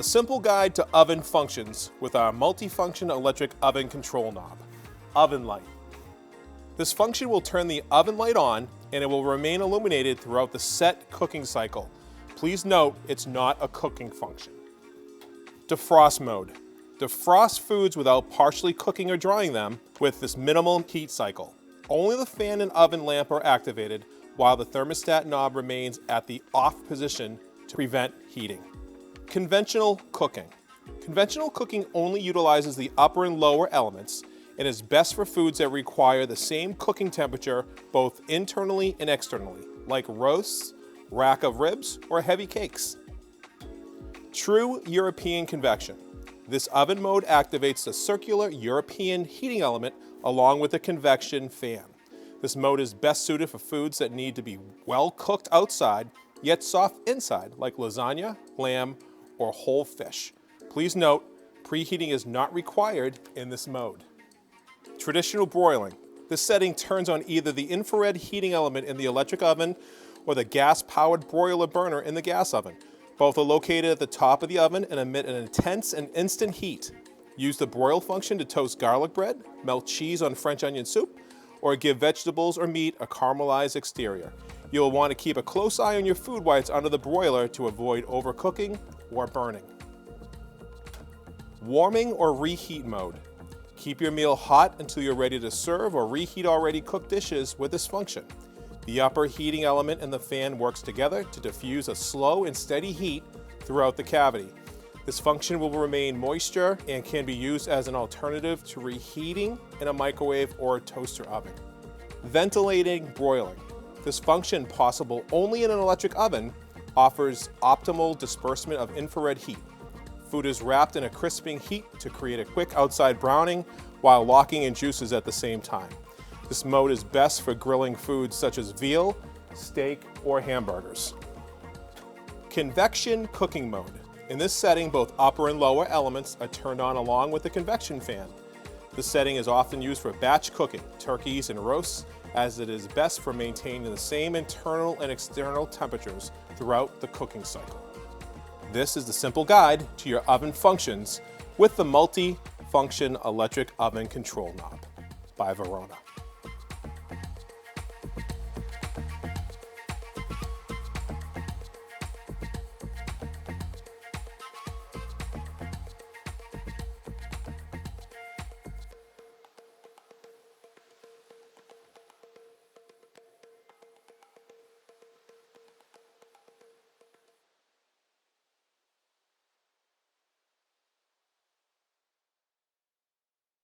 simple guide to oven functions with our multifunction electric oven control knob, oven light. This function will turn the oven light on and it will remain illuminated throughout the set cooking cycle. Please note, it's not a cooking function. Defrost mode. Defrost foods without partially cooking or drying them with this minimal heat cycle. Only the fan and oven lamp are activated while the thermostat knob remains at the off position to prevent heating. Conventional cooking. Conventional cooking only utilizes the upper and lower elements and is best for foods that require the same cooking temperature both internally and externally, like roasts, rack of ribs, or heavy cakes. True European convection. This oven mode activates the circular European heating element along with the convection fan. This mode is best suited for foods that need to be well cooked outside, yet soft inside, like lasagna, lamb, or whole fish. Please note, preheating is not required in this mode. Traditional broiling. This setting turns on either the infrared heating element in the electric oven or the gas-powered broiler burner in the gas oven. Both are located at the top of the oven and emit an intense and instant heat. Use the broil function to toast garlic bread, melt cheese on French onion soup, or give vegetables or meat a caramelized exterior. You'll want to keep a close eye on your food while it's under the broiler to avoid overcooking or burning. Warming or reheat mode. Keep your meal hot until you're ready to serve or reheat already cooked dishes with this function. The upper heating element and the fan works together to diffuse a slow and steady heat throughout the cavity. This function will remain moisture and can be used as an alternative to reheating in a microwave or toaster oven. Ventilating broiling. This function, possible only in an electric oven, offers optimal disbursement of infrared heat. Food is wrapped in a crisping heat to create a quick outside browning while locking in juices at the same time. This mode is best for grilling foods such as veal, steak, or hamburgers. Convection cooking mode. In this setting, both upper and lower elements are turned on along with the convection fan. This setting is often used for batch cooking, turkeys and roasts, as it is best for maintaining the same internal and external temperatures throughout the cooking cycle. This is the simple guide to your oven functions with the multi-function electric oven control knob by Verona.